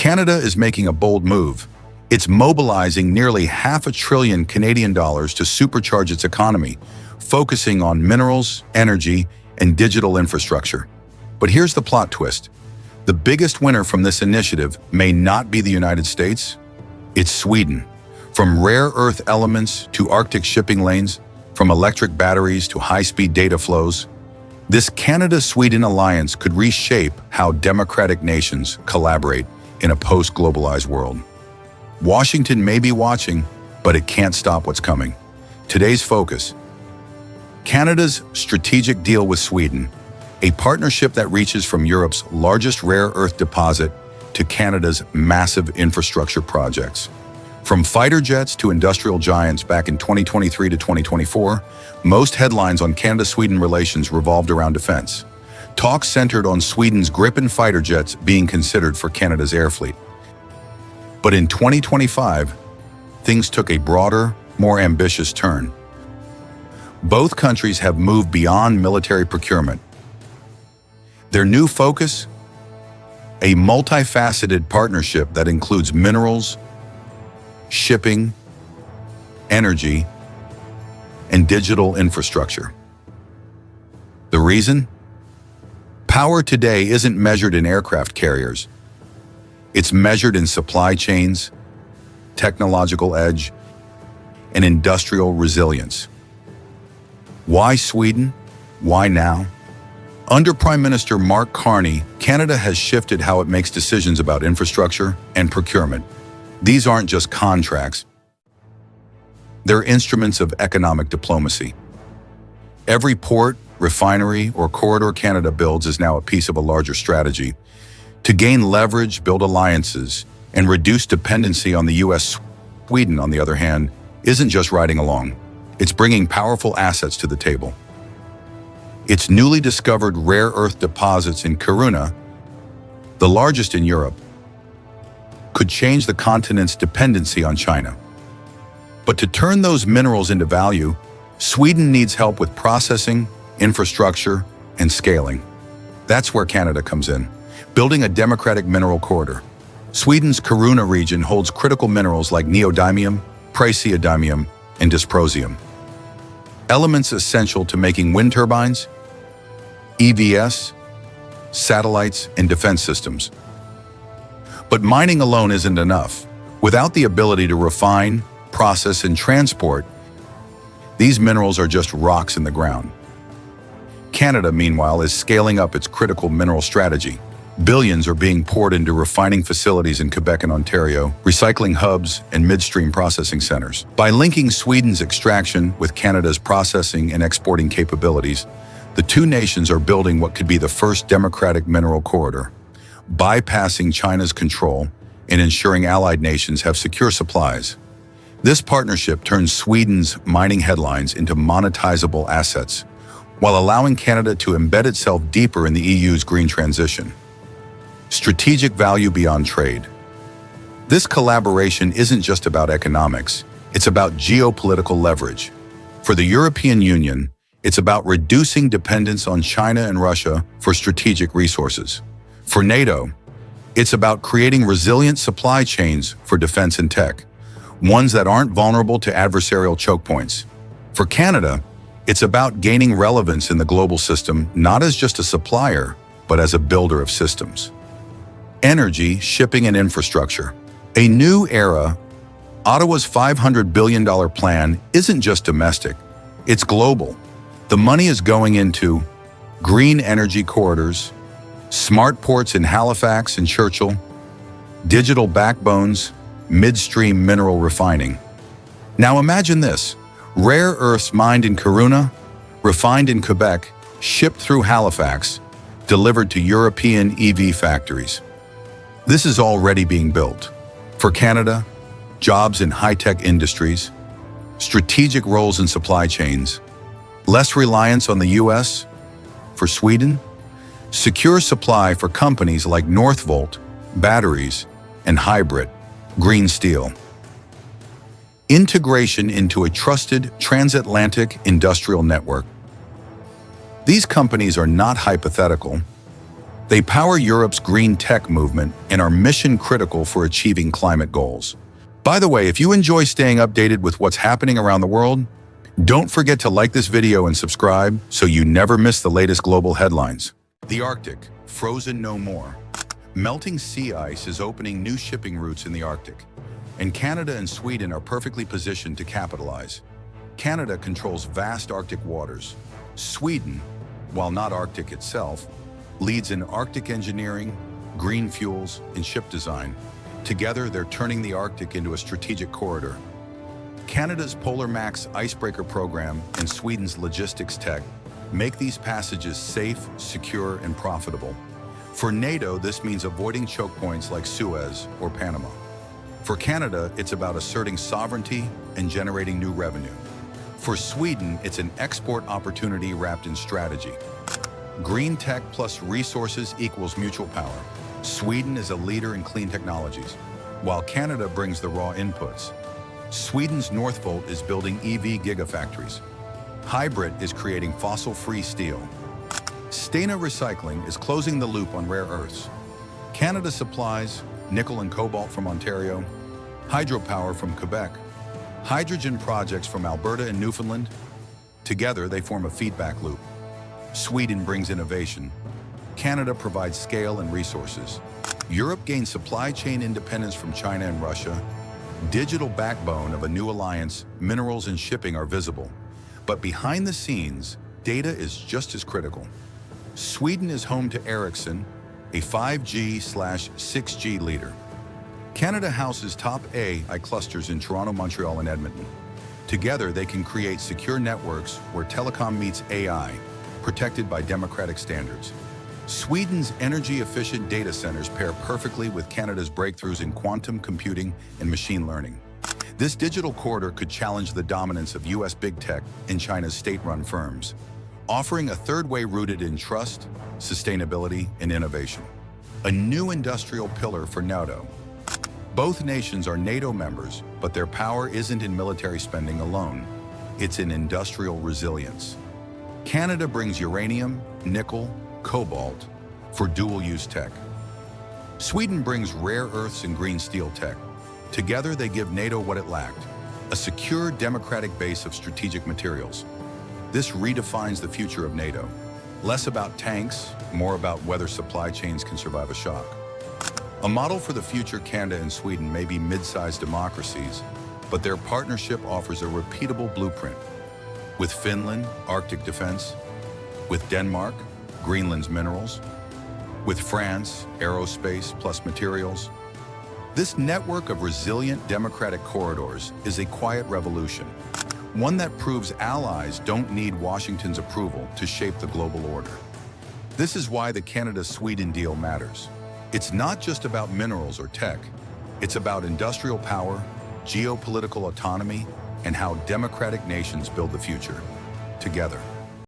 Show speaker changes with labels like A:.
A: Canada is making a bold move. It's mobilizing nearly $500 billion Canadian dollars to supercharge its economy, focusing on minerals, energy, and digital infrastructure. But here's the plot twist. The biggest winner from this initiative may not be the United States, it's Sweden. From rare earth elements to Arctic shipping lanes, from electric batteries to high-speed data flows, this Canada-Sweden alliance could reshape how democratic nations collaborate in a post-globalized world. Washington may be watching, but it can't stop what's coming. Today's focus: Canada's strategic deal with Sweden, a partnership that reaches from Europe's largest rare earth deposit to Canada's massive infrastructure projects. From fighter jets to industrial giants back in 2023 to 2024, most headlines on Canada-Sweden relations revolved around defense. Talks centered on Sweden's Gripen fighter jets being considered for Canada's air fleet. But in 2025, things took a broader, more ambitious turn. Both countries have moved beyond military procurement. Their new focus? A multifaceted partnership that includes minerals, shipping, energy, and digital infrastructure. The reason? Power today isn't measured in aircraft carriers. It's measured in supply chains, technological edge, and industrial resilience. Why Sweden? Why now? Under Prime Minister Mark Carney, Canada has shifted how it makes decisions about infrastructure and procurement. These aren't just contracts. They're instruments of economic diplomacy. Every port, refinery, or corridor Canada builds is now a piece of a larger strategy to gain leverage, build alliances, and reduce dependency on the U.S. Sweden, on the other hand, isn't just riding along. It's bringing powerful assets to the table. Its newly discovered rare earth deposits in Kiruna, the largest in Europe, could change the continent's dependency on China. But to turn those minerals into value, Sweden needs help with processing, infrastructure, and scaling. That's where Canada comes in, building a democratic mineral corridor. Sweden's Kiruna region holds critical minerals like neodymium, praseodymium, and dysprosium, elements essential to making wind turbines, EVs, satellites, and defense systems. But mining alone isn't enough. Without the ability to refine, process, and transport, these minerals are just rocks in the ground. Canada, meanwhile, is scaling up its critical mineral strategy. Billions are being poured into refining facilities in Quebec and Ontario, recycling hubs, and midstream processing centers. By linking Sweden's extraction with Canada's processing and exporting capabilities, the two nations are building what could be the first democratic mineral corridor, bypassing China's control and ensuring allied nations have secure supplies. This partnership turns Sweden's mining headlines into monetizable assets, while allowing Canada to embed itself deeper in the EU's green transition. Strategic value beyond trade. This collaboration isn't just about economics, it's about geopolitical leverage. For the European Union, it's about reducing dependence on China and Russia for strategic resources. For NATO, it's about creating resilient supply chains for defense and tech, ones that aren't vulnerable to adversarial choke points. For Canada, it's about gaining relevance in the global system, not as just a supplier, but as a builder of systems. Energy, shipping, and infrastructure. A new era. Ottawa's $500 billion plan isn't just domestic, it's global. The money is going into green energy corridors, smart ports in Halifax and Churchill, digital backbones, midstream mineral refining. Now imagine this: rare earths mined in Kiruna, refined in Quebec, shipped through Halifax, delivered to European EV factories. This is already being built. For Canada, jobs in high-tech industries, strategic roles in supply chains, less reliance on the U.S. For Sweden, secure supply for companies like Northvolt, batteries, and hybrid, green steel. Integration into a trusted transatlantic industrial network. These companies are not hypothetical. They power Europe's green tech movement and are mission critical for achieving climate goals. By the way, if you enjoy staying updated with what's happening around the world, don't forget to like this video and subscribe so you never miss the latest global headlines. The Arctic, frozen no more. Melting sea ice is opening new shipping routes in the Arctic, and Canada and Sweden are perfectly positioned to capitalize. Canada controls vast Arctic waters. Sweden, while not Arctic itself, leads in Arctic engineering, green fuels, and ship design. Together, they're turning the Arctic into a strategic corridor. Canada's Polar Max icebreaker program and Sweden's logistics tech make these passages safe, secure, and profitable. For NATO, this means avoiding choke points like Suez or Panama. For Canada, it's about asserting sovereignty and generating new revenue. For Sweden, it's an export opportunity wrapped in strategy. Green tech plus resources equals mutual power. Sweden is a leader in clean technologies, while Canada brings the raw inputs. Sweden's Northvolt is building EV gigafactories. Hybrid is creating fossil-free steel. Stena Recycling is closing the loop on rare earths. Canada supplies nickel and cobalt from Ontario, hydropower from Quebec, hydrogen projects from Alberta and Newfoundland. Together, they form a feedback loop. Sweden brings innovation. Canada provides scale and resources. Europe gains supply chain independence from China and Russia. Digital backbone of a new alliance, minerals and shipping are visible. But behind the scenes, data is just as critical. Sweden is home to Ericsson, a 5G/6G leader. Canada houses top AI clusters in Toronto, Montreal, and Edmonton. Together, they can create secure networks where telecom meets AI, protected by democratic standards. Sweden's energy-efficient data centers pair perfectly with Canada's breakthroughs in quantum computing and machine learning. This digital corridor could challenge the dominance of U.S. big tech and China's state-run firms, offering a third way rooted in trust, sustainability, and innovation. A new industrial pillar for NATO. Both nations are NATO members, but their power isn't in military spending alone. It's in industrial resilience. Canada brings uranium, nickel, cobalt for dual-use tech. Sweden brings rare earths and green steel tech. Together, they give NATO what it lacked, a secure democratic base of strategic materials. This redefines the future of NATO. Less about tanks, more about whether supply chains can survive a shock. A model for the future Canada and Sweden may be mid-sized democracies, but their partnership offers a repeatable blueprint. With Finland, Arctic defense. With Denmark, Greenland's minerals. With France, aerospace plus materials. This network of resilient democratic corridors is a quiet revolution, one that proves allies don't need Washington's approval to shape the global order. This is why the Canada-Sweden deal matters. It's not just about minerals or tech. It's about industrial power, geopolitical autonomy, and how democratic nations build the future together.